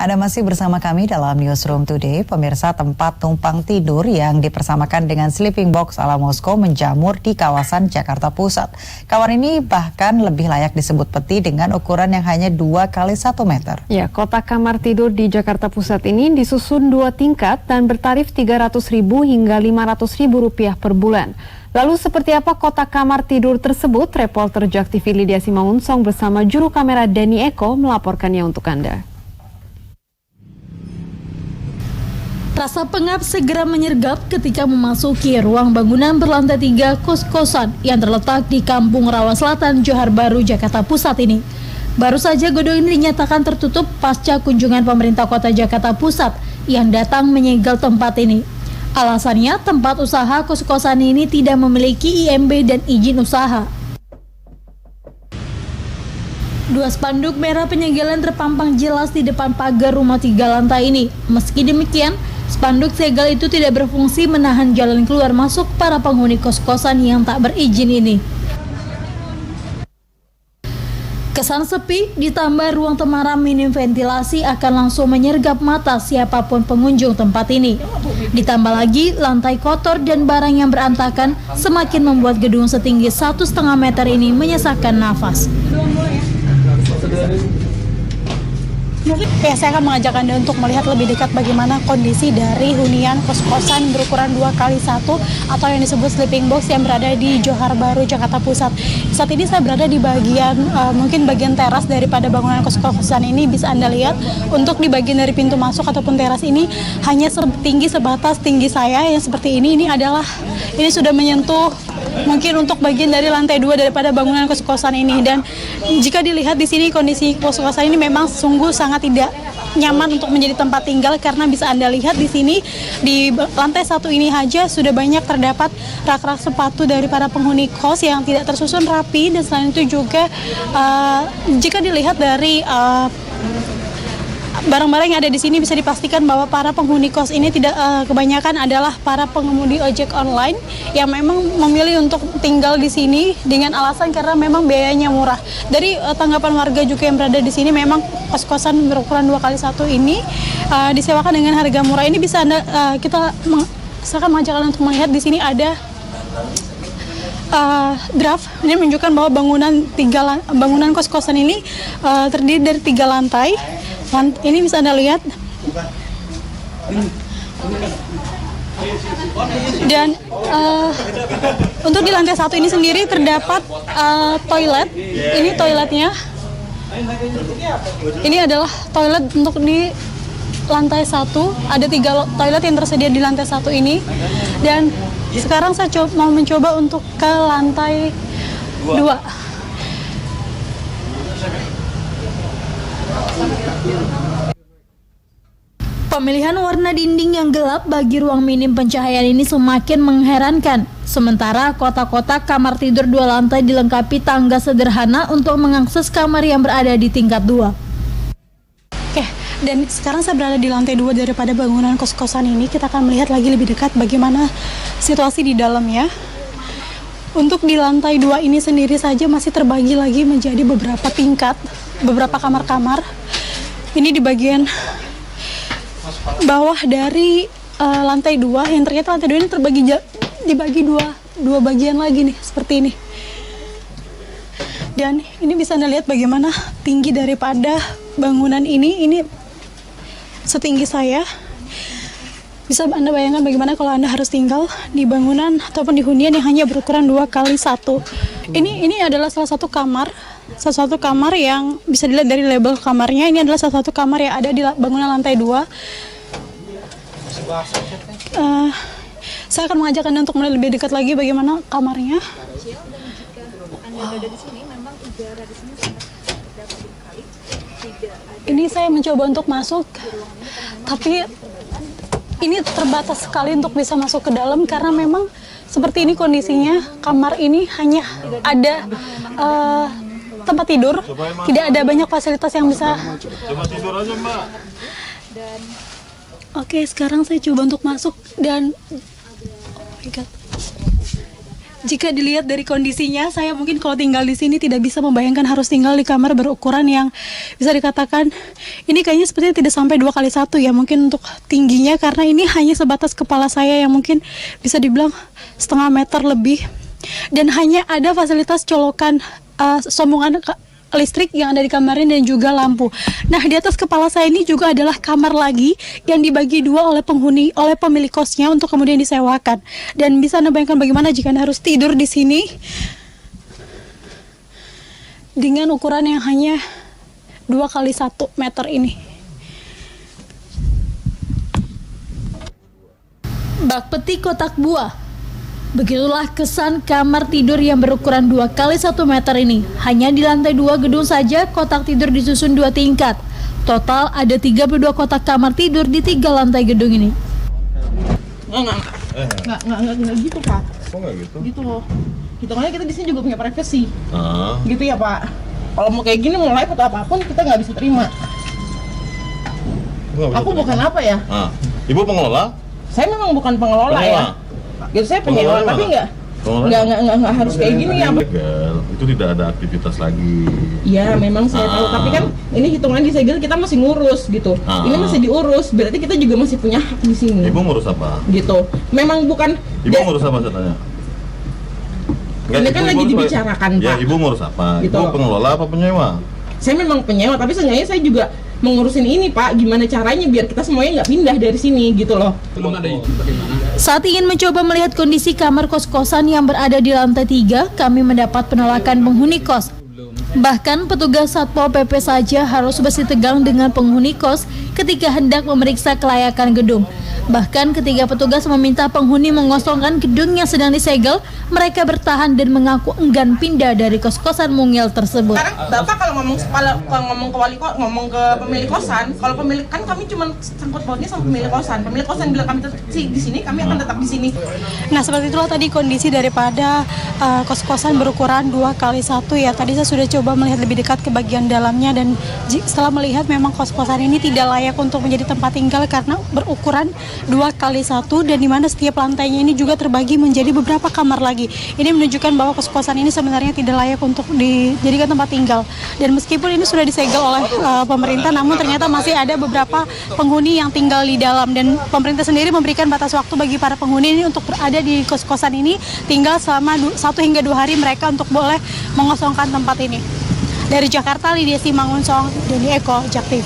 Anda masih bersama kami dalam Newsroom Today. Pemirsa, tempat tumpang tidur yang dipersamakan dengan sleeping box ala Moskow menjamur di kawasan Jakarta Pusat. Kamar ini bahkan lebih layak disebut peti dengan ukuran yang hanya 2 kali 1 meter. Ya, kotak kamar tidur di Jakarta Pusat ini disusun 2 tingkat dan bertarif Rp300.000 hingga Rp500.000 per bulan. Lalu seperti apa kotak kamar tidur tersebut? Reporter JAK TV Lydia Simangunsong bersama juru kamera Denny Eko melaporkannya untuk Anda. Rasa pengap segera menyergap ketika memasuki ruang bangunan berlantai 3 kos-kosan yang terletak di Kampung Rawa Selatan, Johar Baru, Jakarta Pusat ini. Baru saja gedung ini dinyatakan tertutup pasca kunjungan pemerintah kota Jakarta Pusat yang datang menyegel tempat ini. Alasannya, tempat usaha kos-kosan ini tidak memiliki IMB dan izin usaha. 2 spanduk merah penyegelan terpampang jelas di depan pagar rumah 3 lantai ini. Meski demikian, spanduk segel itu tidak berfungsi menahan jalan keluar masuk para penghuni kos-kosan yang tak berizin ini. Kesan sepi ditambah ruang temaram minim ventilasi akan langsung menyergap mata siapapun pengunjung tempat ini. Ditambah lagi lantai kotor dan barang yang berantakan semakin membuat gedung setinggi 1,5 meter ini menyesakkan nafas. Ya, saya akan mengajak Anda untuk melihat lebih dekat bagaimana kondisi dari hunian kos-kosan berukuran 2 kali 1 atau yang disebut sleeping box yang berada di Johar Baru, Jakarta Pusat. Saat ini saya berada di bagian mungkin bagian teras daripada bangunan kos-kosan ini. Bisa Anda lihat untuk di bagian dari pintu masuk ataupun teras ini hanya tinggi sebatas tinggi saya yang seperti ini. Ini sudah menyentuh mungkin untuk bagian dari lantai 2 daripada bangunan kos-kosan ini. Dan jika dilihat di sini kondisi kos-kosan ini memang sungguh sangat tidak nyaman untuk menjadi tempat tinggal, karena bisa Anda lihat di sini di lantai 1 ini saja sudah banyak terdapat rak-rak sepatu dari para penghuni kos yang tidak tersusun rapi. Dan selain itu juga jika dilihat dari barang-barang yang ada di sini bisa dipastikan bahwa para penghuni kos ini tidak kebanyakan adalah para pengemudi ojek online yang memang memilih untuk tinggal di sini dengan alasan karena memang biayanya murah. Dari tanggapan warga juga yang berada di sini, memang kos-kosan berukuran 2 kali 1 ini disewakan dengan harga murah. Ini bisa saya akan mengajak Anda untuk melihat di sini ada graf. Ini menunjukkan bahwa bangunan kos-kosan ini terdiri dari 3 lantai. Ini bisa Anda lihat. Dan untuk di lantai 1 ini sendiri terdapat toilet. Ini toiletnya. Ini adalah toilet untuk di lantai 1. Ada 3 toilet yang tersedia di lantai 1 ini. Dan sekarang saya mau mencoba untuk ke lantai 2. Pemilihan warna dinding yang gelap bagi ruang minim pencahayaan ini semakin mengherankan. Sementara kotak-kotak kamar tidur 2 lantai dilengkapi tangga sederhana untuk mengakses kamar yang berada di tingkat 2. Oke, dan sekarang saya berada di lantai 2 daripada bangunan kos-kosan ini. Kita akan melihat lagi lebih dekat bagaimana situasi di dalamnya. Untuk di lantai 2 ini sendiri saja masih terbagi lagi menjadi beberapa tingkat, beberapa kamar-kamar. Ini di bagian bawah dari lantai 2, yang ternyata lantai 2 ini dibagi dua bagian lagi nih, seperti ini. Dan ini bisa Anda lihat bagaimana tinggi daripada bangunan ini setinggi saya. Bisa Anda bayangkan bagaimana kalau Anda harus tinggal di bangunan ataupun di hunian yang hanya berukuran 2 kali 1. Ini adalah salah satu kamar yang bisa dilihat dari label kamarnya. Ini adalah salah satu kamar yang ada di bangunan lantai 2. Saya akan mengajak Anda untuk melihat lebih dekat lagi bagaimana kamarnya. Ini saya mencoba untuk masuk, tapi ini terbatas sekali untuk bisa masuk ke dalam karena memang seperti ini kondisinya. Kamar ini hanya ada tempat tidur, tidak ada banyak fasilitas yang bisa. Coba tidur aja, Mbak. Oke, sekarang saya coba untuk masuk dan oh my God. Jika dilihat dari kondisinya, saya mungkin kalau tinggal di sini tidak bisa membayangkan harus tinggal di kamar berukuran yang bisa dikatakan ini kayaknya sepertinya tidak sampai 2x1 ya, mungkin untuk tingginya, karena ini hanya sebatas kepala saya yang mungkin bisa dibilang setengah meter lebih, dan hanya ada fasilitas colokan sambungan listrik yang ada di kamar ini dan juga lampu. Nah, di atas kepala saya ini juga adalah kamar lagi yang dibagi dua oleh pemilik kosnya untuk kemudian disewakan. Dan bisa Anda bayangkan bagaimana jika Anda harus tidur di sini dengan ukuran yang hanya 2x1 meter ini. Bak petik kotak buah. Begitulah kesan kamar tidur yang berukuran 2x1 meter ini. Hanya di lantai 2 gedung saja kotak tidur disusun 2 tingkat. Total ada 32 kotak kamar tidur di 3 lantai gedung ini. Enggak gitu, Pak. Kok nggak gitu? Gitu loh. Hitungannya kita di sini juga punya privasi. Gitu ya, Pak. Kalau mau kayak gini, mau live atau apapun kita nggak bisa terima. Aku bukan apa ya? Ibu pengelola? Saya memang bukan pengelola ya. Gitu, saya penyewa, tapi nggak harus kayak gini ya. Legal, itu tidak ada aktivitas lagi. Iya, memang saya tahu, tapi kan ini hitungannya disegel kita masih ngurus gitu. Ini masih diurus, berarti kita juga masih punya hak di sini. Ibu ngurus apa? Gitu. Memang bukan. Ibu ngurus apa saya tanya? Ini kan lagi dibicarakan, Pak. Ya, ibu ngurus apa? Gitu. Ibu pengelola apa penyewa? Saya memang penyewa, tapi seenggaknya saya juga mengurusin ini, Pak. Gimana caranya biar kita semuanya nggak pindah dari sini gitu loh. Saat ingin mencoba melihat kondisi kamar kos-kosan yang berada di lantai 3, kami mendapat penolakan penghuni kos. Bahkan petugas Satpol PP saja harus bersitegang dengan penghuni kos ketika hendak memeriksa kelayakan gedung. Bahkan ketika petugas meminta penghuni mengosongkan gedung yang sedang disegel, mereka bertahan dan mengaku enggan pindah dari kos-kosan mungil tersebut. Sekarang Bapak kalau ngomong ke pemilik kosan, kalau pemilik kan kami cuma sangkut pautnya sama pemilik kosan. Pemilik kosan bilang kami tetap di sini, kami akan tetap di sini. Nah, seperti itulah tadi kondisi daripada kos-kosan berukuran 2x1 ya. Tadi saya sudah coba melihat lebih dekat ke bagian dalamnya, dan setelah melihat memang kos-kosan ini tidak layak untuk menjadi tempat tinggal karena berukuran 2x1, dan dimana setiap lantainya ini juga terbagi menjadi beberapa kamar lagi. Ini menunjukkan bahwa kos-kosan ini sebenarnya tidak layak untuk dijadikan tempat tinggal. Dan meskipun ini sudah disegel oleh pemerintah, namun ternyata masih ada beberapa penghuni yang tinggal di dalam, dan pemerintah sendiri memberikan batas waktu bagi para penghuni ini untuk berada di kos-kosan ini tinggal selama 1 hingga 2 hari mereka untuk boleh mengosongkan tempat ini. Dari Jakarta, Lydia Simangunsong, Deni Eko, Jak TV.